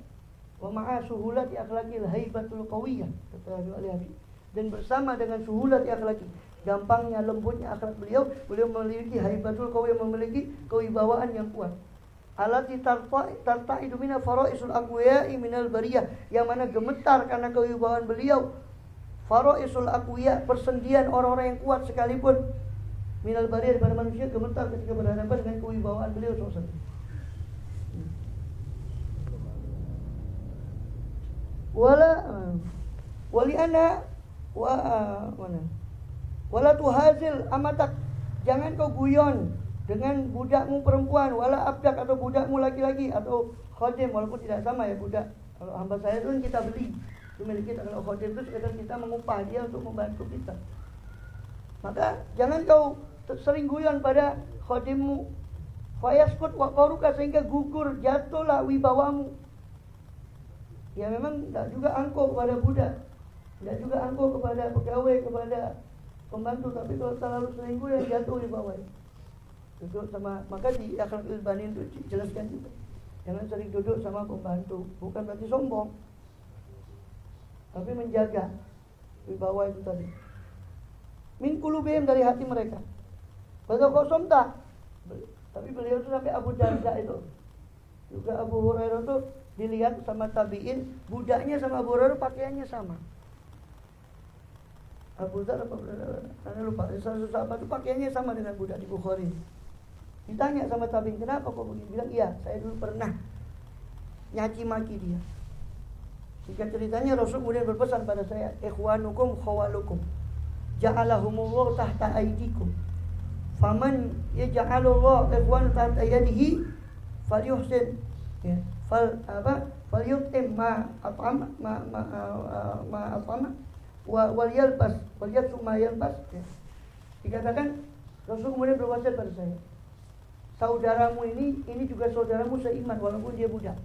Wa ma'a suhulati akhlaqil haibatul qawiyyah, kata Ali. Dan bersama dengan suhulati akhlaqi, gampangnya lembutnya akhlak beliau memiliki haibatul qawiyyah, memiliki kewibawaan yang kuat. Alati tarta'idu mina fara'isul aqwiya'i minal bariyah, yang mana gemetar karena kewibawaan beliau. Fara'isul aqwiya, persendian orang-orang yang kuat sekalipun minal bariyah daripada manusia gemetar ketika berhadapan dengan kewibawaan beliau SAW. Wala tuhazil amatak, jangan kau guyon dengan budakmu perempuan, wala abdak, atau budakmu laki-laki, atau khadim, walaupun tidak sama ya budak. Kalau hamba saya itu kita beli, itu milik kita. Kalau khadim itu sekedar kita mengupah dia untuk membantu kita. Maka jangan kau sering guyon pada khadimmu, fayaskut waqaruka, sehingga gugur, jatuhlah wibawamu. Ya memang tidak juga angkuh kepada budak, tidak juga angkuh kepada pegawai, kepada pembantu. Tapi kalau terlalu sering guyon, jatuh wibawanya. Duduk sama, maka di akhlakul banin itu jelaskan juga, jangan sering duduk sama pembantu. Bukan berarti sombong, tapi menjaga wibawa itu tadi. Min qulubihim, dari hati mereka. Pada kosong tak. Tapi beliau itu sampai Abu Darda itu, juga Abu Hurairah itu dilihat sama tabi'in, budaknya sama Abu Hurairah pakaiannya sama. Abu Dzar lupa, sahabat itu pakaiannya sama dengan budak di Bukhari. Ditanya sama tabi'in, kenapa kok begini? Bilang, iya, saya dulu pernah nyaci maki dia. Singkat ceritanya, Rasul kemudian berpesan pada saya, ikhwanukum khawalukum, ja'alahumullah tahta aidikum, faman yaj'alullah ikhwan tahta yadihi falyuhsin, ya, fal yutim ma at'ama wal yalbas wal yatsu ma yalbas, ya. Dikatakan Rasul kemudian berwasiat pada saya, saudaramu ini juga saudaramu seiman walaupun dia budak.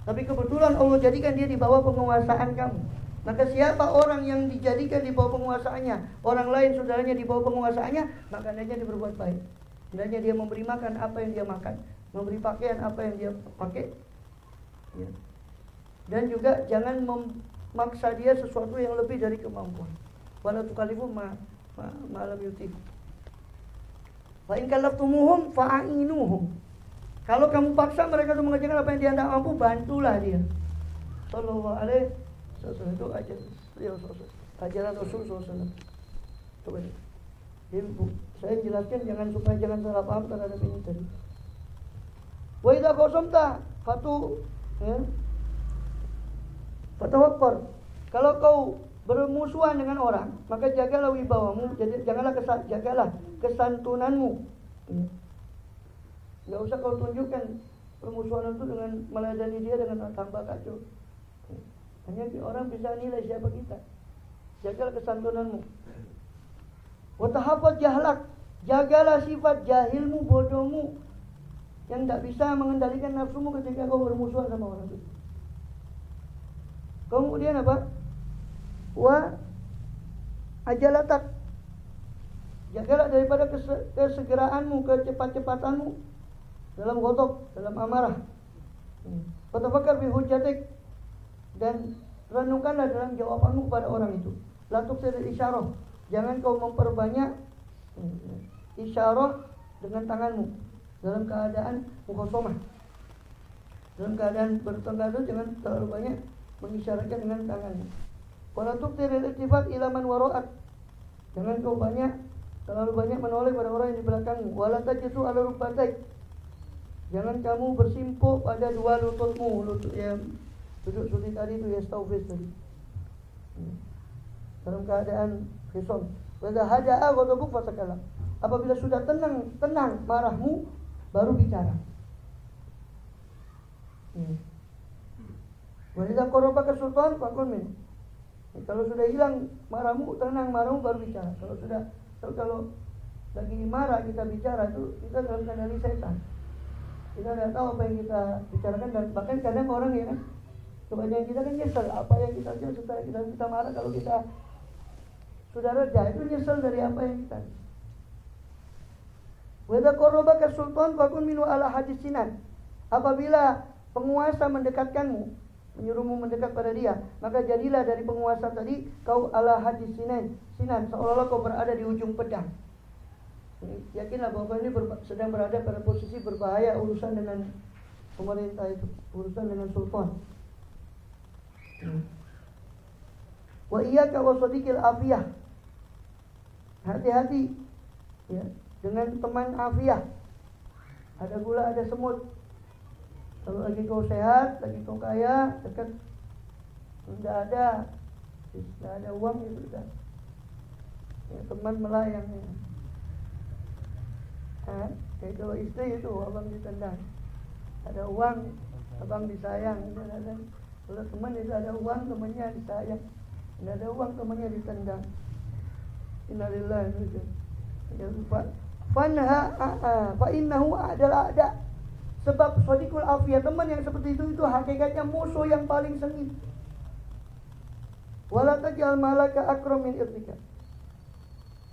Tapi kebetulan Allah jadikan dia di bawah penguasaan kamu. Maka siapa orang yang dijadikan di bawah penguasaannya, orang lain saudaranya di bawah penguasaannya, maka hendaknya dia berbuat baik. Hendaknya dia memberi makan apa yang dia makan, memberi pakaian apa yang dia pakai, ya. Dan juga jangan memaksa dia sesuatu yang lebih dari kemampuan. Wala tukallifu ma lam yutiq. Fa in kallaftumuhum fa'inuhum. Kalau kamu paksa mereka untuk mengerjakan apa yang dia tidak mampu, bantulah dia. Sallallahu alaihi wasallam. Itu ajaran Rasul SAW. Jadi saya jelaskan supaya jangan salah paham terhadap ini tadi. Wa idza qasamta fatawakkar. Kalau kau bermusuhan dengan orang, maka jagalah wibawamu, jagalah kesantunanmu. Enggak usah kau tunjukkan permusuhan itu dengan meladani dia dengan tambah kacau. Hanya orang bisa nilai siapa kita. Jagalah kesantunanmu. Wa tahafaz jahlak, jagalah sifat jahilmu, bodohmu, yang tak bisa mengendalikan nafsumu ketika kau bermusuhan sama orang itu. Kemudian apa? Wa ajalatak, jagalah daripada kesegeraanmu, kecepat-cepatanmu dalam ghadab, dalam amarah. Fatafakar bi hujjatik, dan renungkanlah dalam jawabanmu kepada orang itu. La tuksir isyarah, jangan kau memperbanyak isyarah dengan tanganmu dalam keadaan mukhasomah. Dalam keadaan bertengkar itu jangan terlalu banyak mengisyaratkan dengan tanganmu. Wala tuksir iltifat ila man wara'ak, jangan kau terlalu banyak menoleh pada orang yang di belakangmu. Wala tajisu ala rukbatik, jangan kamu bersimpuh pada dua lututmu, lutut yang duduk seperti tadi itu, ya, staufis tadi, dalam keadaan khison. Wadha hada'a ghadabuk fasakalam, apabila sudah tenang marahmu, baru bicara. Wanita korobak ke sultan, fakun min. Kalau sudah hilang marahmu, tenang marahmu baru bicara. Kalau lagi marah kita bicara itu kita dalam kendali setan. Kita tidak tahu apa yang kita bicarakan, dan bahkan kadang orang ya kan, kebanyakan kita kan nyesel apa yang kita bilang setelah kita marah. Kalau kita sudah reda itu nyesel dari apa yang kita. Wada korobak ke sultan, fakun minu ala hadisinan. Apabila penguasa mendekatkanmu, menyuruhmu mendekat pada dia, maka jadilah dari penguasa tadi kau ala hadis sinan, seolah-olah kau berada di ujung pedang. Yakinlah bahwa ini sedang berada pada posisi berbahaya urusan dengan pemerintah itu, urusan dengan sultan. Wa iyyaka wa sadiqil afiyah. Hati-hati ya dengan teman afiyah. Ada gula, ada semut. Kalau lagi kau sehat, lagi kau kaya, dekat, tidak ada uang itu sudah. Ya, teman melayang. Ya. Kalau istri itu abang ditendang. Ada uang, abang disayang. Kalau teman itu ada uang, temannya disayang. Tidak ada uang, temannya ditendang. Innalillahi wa inna ilaihi raji'un. Fa innahu adalah ada. Sebab sadiqul afiyah, teman yang seperti itu hakikatnya musuh yang paling sengit. Wala tajal malaka akram min irtika.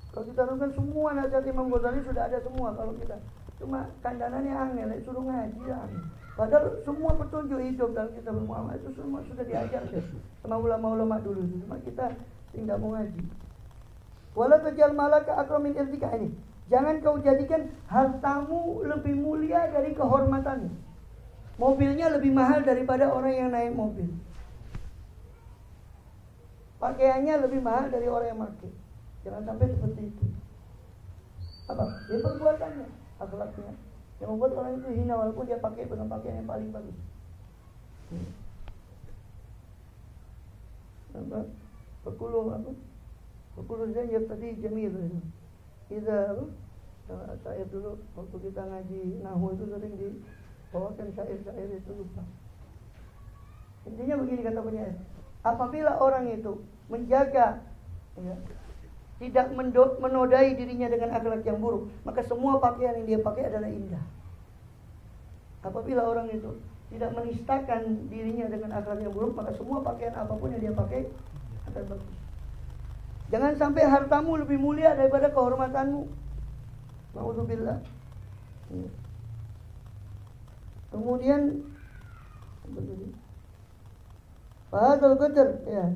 Kalau kita renungkan semua nasihat Imam Ghazali sudah ada semua. Kalau kita cuma kandanannya angel, suruh ngaji angel. Padahal semua petunjuk hidup dalam kitab Muhammad itu semua sudah diajar sama ulama-ulama dulu. Cuma kita tidak mau ngaji. Wala tajal malaka akram min irtika ini. Jangan kau jadikan hartamu lebih mulia dari kehormatanmu. Mobilnya lebih mahal daripada orang yang naik mobil. Pakaiannya lebih mahal dari orang yang pakai. Jangan sampai seperti itu. Apa? Ya perbuatannya, akhlaknya. Yang membuat orang itu hina walaupun dia pakai dengan pakaian yang paling bagus. Apa? Pakulu zayyat tadi jamil. Iza syair dulu waktu kita ngaji nahwu itu sering dibawakan syair-syair itu lupa. Intinya begini kata penyair. Apabila orang itu menjaga ya, tidak menodai dirinya dengan akhlak yang buruk, maka semua pakaian yang dia pakai adalah indah. Apabila orang itu tidak menistakan dirinya dengan akhlak yang buruk, maka semua pakaian apapun yang dia pakai akan bagus. Jangan sampai hartamu lebih mulia daripada kehormatanmu. Ma'udzubillah. Kemudian Fahadul Qadr ya.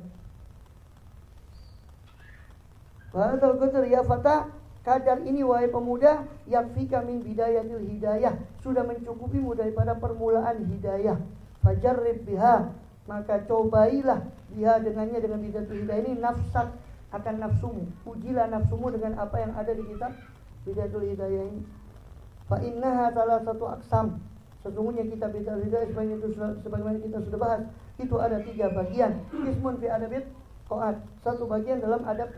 Fahadul Qadr ya fata, kadar ini wahai pemuda, yakfika min bidayatil hidayah, sudah mencukupimu daripada permulaan hidayah. Fajarrib biha, maka cobailah biha dengannya, dengan bidayatil hidayah ini nafsak, akan nafsumu. Ujilah nafsumu dengan apa yang ada di kitab Bidayatul Hidayah ini. Fa innaha salah satu aksam. Sesungguhnya kitab Bidayatul Hidayah sebagaimana kita sudah bahas, itu ada 3 bagian. Ismun fi adabit qaat. Satu bagian dalam adab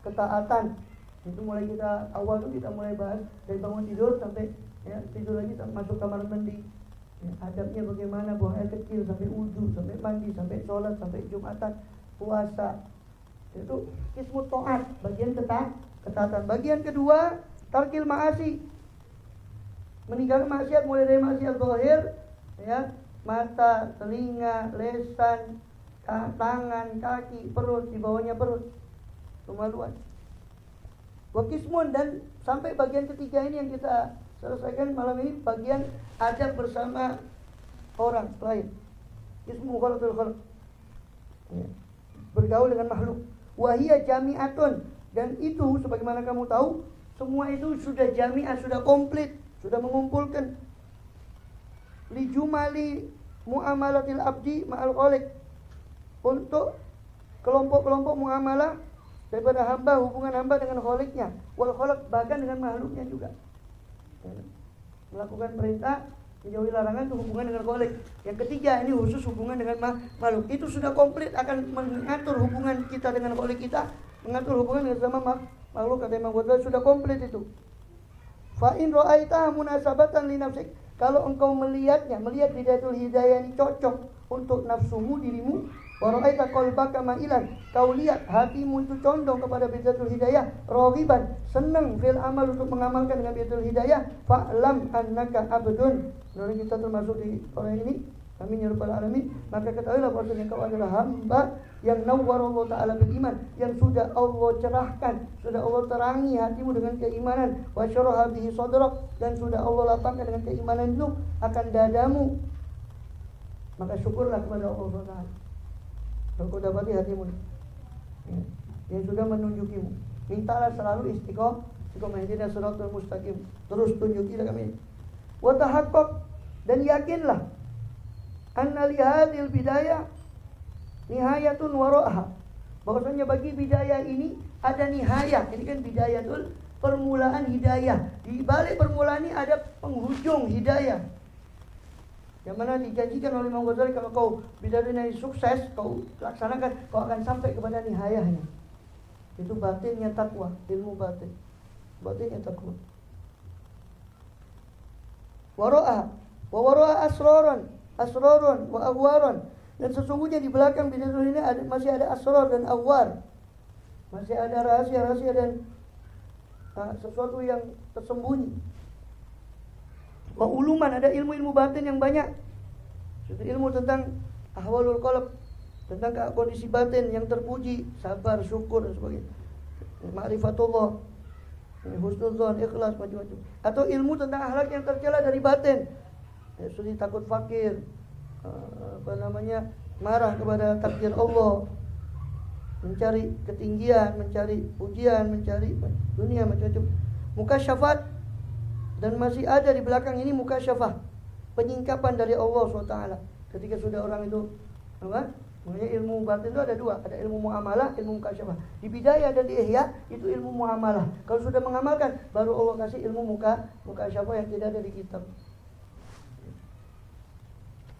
ketaatan. Itu mulai kita awal itu kita mulai bahas dari bangun tidur sampai ya, tidur lagi sampai masuk kamar mandi. Ya, adabnya bagaimana, buang air kecil sampai wudu, sampai mandi, sampai sholat, sampai jumatan, puasa. Itu ismu to'at, bagian ketaatan. Bagian kedua, tarkil ma'asi, meninggalkan maksiat, mulai dari maksiat zahir ya, mata, telinga, lesan, tangan, kaki, perut, di bawahnya perut, kemaluan. Wakismun, dan sampai bagian ketiga ini yang kita selesaikan malam ini, bagian adab bersama orang lain. Ismu khalatul khalq ya, bergaul dengan makhluk. Wahia jami'atun, dan itu sebagaimana kamu tahu, semua itu sudah jami'ah, sudah komplit, sudah mengumpulkan li jumali muamalatil abdi ma'al khaliq, untuk kelompok-kelompok muamalah daripada hamba, hubungan hamba dengan khaliqnya, wal khalq, bahkan dengan makhluknya juga. Melakukan perintah, menjauhi larangan, itu hubungan dengan khaliq. Yang ketiga ini khusus hubungan dengan makhluk. Itu sudah komplit, akan mengatur hubungan kita dengan khaliq kita, mengatur hubungan dengan sama makhluk. Kata Imam Ghazali sudah komplit itu. Fa in ra'aita munasabatan li nafsik, Kalau engkau melihat bidayatul hidayah ini cocok untuk nafsumu, dirimu, wa ra'aita qalbaka ma'ilan, kau lihat hatimu itu condong kepada bidayatul hidayah, raghiban, senang fil amal untuk mengamalkan dengan bidayatul hidayah, fa'lam annaka abdun. Lalu kita termasuk di orang ini, amin ya rabbal alamin. Maka ketahuilah bahwasanya kau adalah hamba yang nawwar Allah Ta'ala bil iman, yang sudah Allah cerahkan, sudah Allah terangi hatimu dengan keimanan, wa syaraha bihi sadrak, dan sudah Allah lapangkan dengan keimanan itu akan dadamu. Maka syukurlah kepada Allah Ta'ala kalau kau dapati hatimu yang sudah menunjukimu. Mintalah selalu istiqomah ihdinas siratal mustaqim, terus tunjukilah kami. Wa tahaqqaq, dan yakinlah anna li hadhil bidayah nihayatun wara'aha, bahwasanya bagi bidayah ini ada nihayah. Ini kan bidayatul, permulaan hidayah. Di balik permulaan ini ada penghujung hidayah, yang mana dijanjikan oleh Imam Ghazali, kalau kau bidayah ini sukses, kau laksanakan, kau akan sampai kepada nihayahnya. Itu batinnya takwa, ilmu batin, batinnya takwa. Wara'aha wa wara'a asrarun wa aghwaran, dan sesungguhnya di belakang bidayatul ini masih ada asrar dan aghwar, masih ada rahasia-rahasia dan sesuatu yang tersembunyi. Wa uluman, ada ilmu-ilmu batin yang banyak. Itu ilmu tentang ahwalul qalb, tentang kondisi batin yang terpuji, sabar, syukur dan sebagainya. Ma'rifatullah, husnuzon, ikhlas, macam-macam. Atau ilmu tentang akhlak yang tercela dari batin, seperti takut fakir, marah kepada takdir Allah, mencari ketinggian, mencari pujian, mencari dunia, macam-macam. Mukasyafat, dan masih ada di belakang ini mukasyafah, penyingkapan dari Allah SWT. Ketika sudah orang itu makanya ilmu batin itu ada dua, ada ilmu muamalah, ilmu mukasyafah. Di bidayah dan di ihya itu ilmu muamalah. Kalau sudah mengamalkan, baru Allah kasih ilmu mukasyafah yang tidak ada di kitab.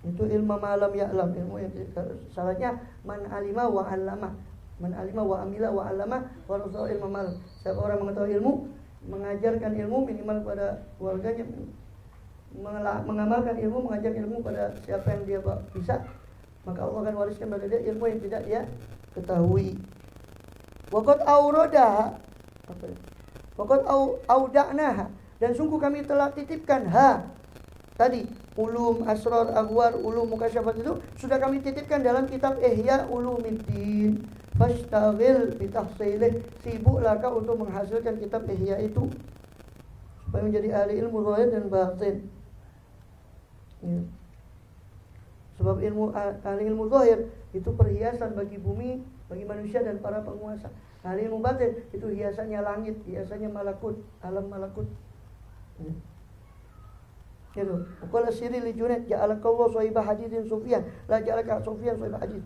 Itu ilmu malam ya'lam, ilmu yang syaratnya man alima wa 'allama, man alima wa amila wa 'allama wa rasul ilmu malam. Siapa orang mengetahui ilmu, mengajarkan ilmu minimal pada keluarganya, mengamalkan ilmu, mengajar ilmu pada siapa yang dia bisa, maka Allah akan wariskan pada dia ilmu yang tidak dia ketahui. Waqad aurada, waqad auda'naha, dan sungguh kami telah titipkan tadi ulum, asrar, aghwar, ulum, mukasyafat itu sudah kami titipkan dalam kitab Ihya Ulumiddin. Fastaghil bitahsilih, sibuklah kau untuk menghasilkan kitab Ihya itu supaya menjadi ahli ilmu zahir dan batin. Ya. Sebab ahli ilmu zahir itu perhiasan bagi bumi, bagi manusia dan para penguasa. Ahli ilmu batin itu hiasannya langit, hiasannya malakut, alam malakut. Ya. Gitu. Qala Siri li Junaid, ja'alaka Allah sahibah hadithin Sufyan, la ja'alaka Sufyan sahibah hadith.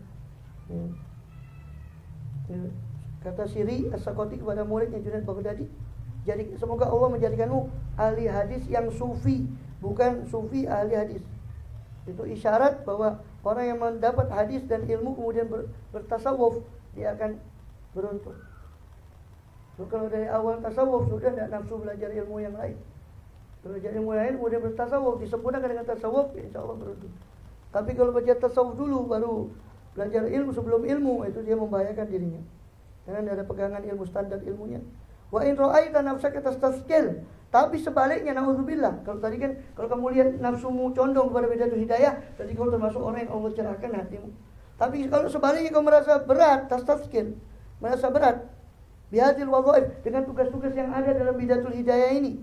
Kata Siri As-Sakoti kepada muridnya Junaid Baghdadi, jadi semoga Allah menjadikanmu ahli hadis yang sufi, bukan sufi ahli hadis. Itu isyarat bahwa orang yang mendapat hadis dan ilmu kemudian bertasawuf, dia akan beruntung. So, kalau dari awal tasawuf sudah tidak nafsu belajar ilmu yang lain, belajar ilmu lain kemudian bertasawuf, disempurnakan dengan tasawuf, insya Allah beruntung. Tapi kalau belajar tasawuf dulu baru belajar ilmu sebelum ilmu, itu dia membahayakan dirinya, karena tidak ada pegangan ilmu, standar ilmunya. Wa in ra'aita nafsaka tastasqil, tapi sebaliknya, naudzubillah, kalau tadi kan kalau kamu lihat nafsumu condong kepada bidayatul hidayah, tadi kau termasuk orang yang Allah cerahkan hatimu. Tapi kalau sebaliknya kau merasa berat, tastasqil, merasa berat bihadil wadhaif, dengan tugas-tugas yang ada dalam bidayatul hidayah ini,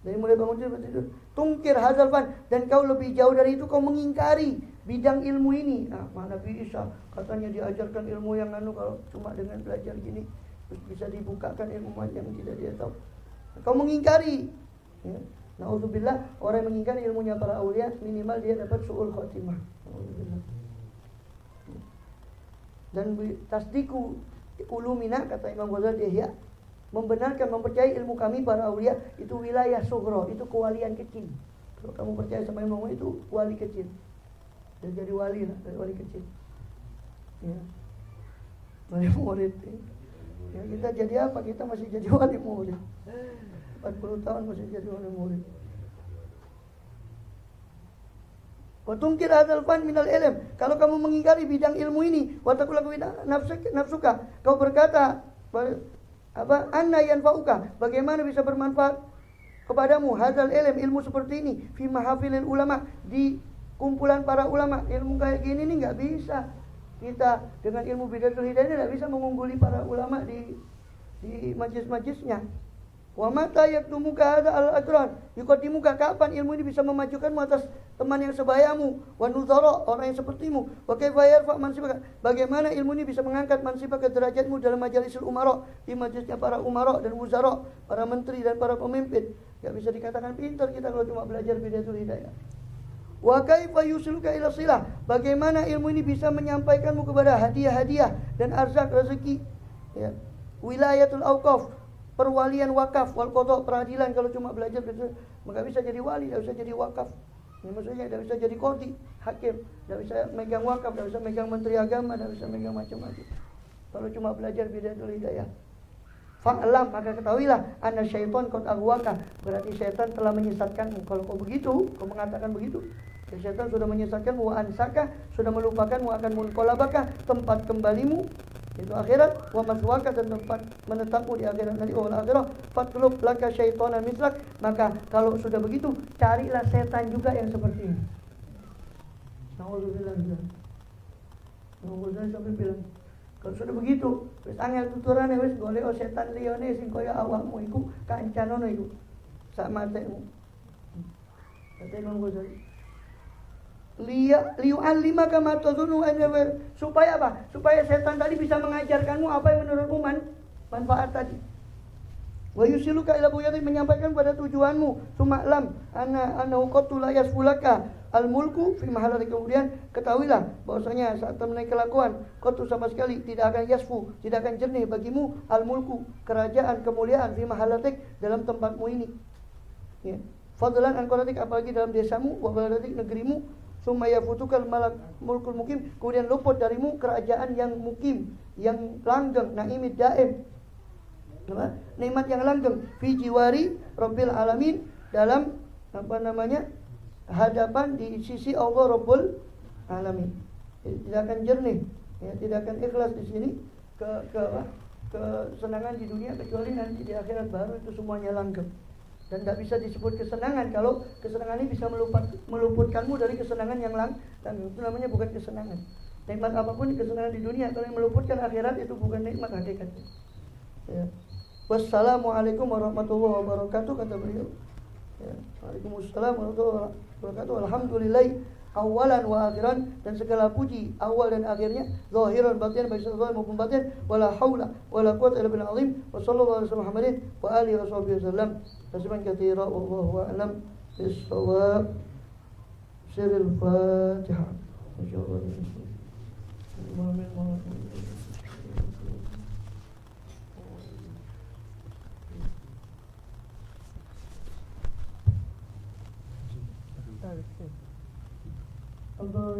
dari mulai bangun tidur, tungkir hadzal fan, dan kau lebih jauh dari itu, kau mengingkari bidang ilmu ini. Mana bisa katanya diajarkan ilmu yang kalau cuma dengan belajar gini terus bisa dibukakan ilmu yang tidak dia tahu. Kau mengingkari. Ya. Naudzubillah, orang yang mengingkari ilmunya para aulia, minimal dia dapat su'ul khotimah. Naudzubillah. Dan tasdiku ulumina, kata Imam Ghazali Ihya, membenarkan, mempercayai ilmu kami para aulia itu wilayah sughra, itu kewalian kecil. Kalau kamu percaya sama ilmu itu wali kecil, dan jadi wali lah, dari wali kecil. Ya. Wali murid. Ya, kita jadi apa? Kita masih jadi wali murid. 40 tahun masih jadi wali murid. Wa tungkir hadzal fan minal ilm. Kalau kamu mengingkari bidang ilmu ini, wa taqulu nafsuka, kau berkata anna yanfa'uka, bagaimana bisa bermanfaat kepadamu hadzal ilmu seperti ini fi mahafilil ulama, di kumpulan para ulama. Ilmu kayak gini nih nggak bisa kita dengan ilmu bidatul hidayah nggak bisa mengungguli para ulama di majlis-majlisnya. Wa mata yaktumuka hadza al-aqran, yuqaddimuka, kapan ilmu ini bisa memajukanmu atas teman yang sebayamu, wa nuzara, orang yang sepertimu, wa kaifa yarfa mansibaka, bagaimana ilmu ini bisa mengangkat mansibaka, derajatmu dalam majalisul umara, di majlisnya para umara dan wuzara, para menteri dan para pemimpin. Enggak bisa dikatakan pintar kita kalau cuma belajar bidatul hidayah. Wa kaifa yusiluka ila silah, bagaimana ilmu ini bisa menyampaikanmu kepada hadiah-hadiah dan arzak rezeki, ya. Wilayatul auqaf, perwalian wakaf, wal qada, peradilan. Kalau cuma belajar enggak bisa jadi wali, enggak bisa jadi wakaf. Ini maksudnya enggak bisa jadi qadhi, hakim, enggak bisa megang wakaf, enggak bisa megang menteri agama, enggak bisa megang macam-macam. Kalau cuma belajar bidatul hidayah. Fa'lam, maka ketahuilah anna syaitan qad aghwaka, berarti syaitan telah menyesatkanmu. Kalau kau begitu, kau mengatakan begitu, syaitan sudah menyesatkanmu, wa ansaka, sudah melupakanmu akan munqalabaka, tempat kembalimu itu akhirat, wa maswaka, dan tempat menetapmu di akhirat nanti, wal akhirah. Fatlub laka syaitanan mislak, maka kalau sudah begitu carilah setan juga yang seperti ini. Nauzubillah. Nauzubillah sampai bilang, kalau sudah begitu wis angel tuturane, wis golek setan liyane sing kaya awakmu iku kancanono iku sak matekmu. Kata Imam Ghazali, liyu'allimaka ma tadhunnu supaya apa? Supaya setan tadi bisa mengajarkanmu apa yang menurutmu manfaat tadi. Wa yusiluka ila buyati, menyampaikan pada tujuanmu. Suma'lam annahu qad la yasfulaka al-mulku fi mahallati, kemudian ketahuilah bahwasanya saat menaik kelakuan qad sama sekali tidak akan yasfu, tidak akan jernih bagimu al-mulku, kerajaan, kemuliaan, fi mahallatik, dalam tempatmu ini. Ya. Fadlan an qadatik, apalagi dalam desamu, wa baladatik, negerimu. Summa yafutukal malak mulkul mukim, kemudian luput darimu kerajaan yang mukim, yang langgeng, naimid daim, nikmat yang langgeng, fi jiwari rabbil alamin, dalam hadapan di sisi Allah Rabbul alamin. Tidak akan jernih, ya, tidak akan ikhlas di sini kesenangan di dunia, kecuali nanti di akhirat baru itu semuanya langgeng. Dan tidak bisa disebut kesenangan kalau kesenangan ini bisa meluputkanmu dari kesenangan yang langgeng. Itu namanya bukan kesenangan. Nikmat apapun kesenangan di dunia, kalau yang meluputkan akhirat itu bukan nikmat hakikatnya. Ya. Wassalamualaikum warahmatullahi wabarakatuh, kata beliau. Ya. Waalaikumsalam warahmatullahi wabarakatuh. Alhamdulillah awalan wa akhiran, dan segala puji awal dan akhirnya, zahiran batinan, baik zahir maupun batin, wala haula wala quwwata illa billah azim, wa sallallahu alaihi Muhammadin wa alihi wa sahbihi wasallam tasliman katsira, wallahu a'lam bis-shawab. Sirrul Fatihah. Allah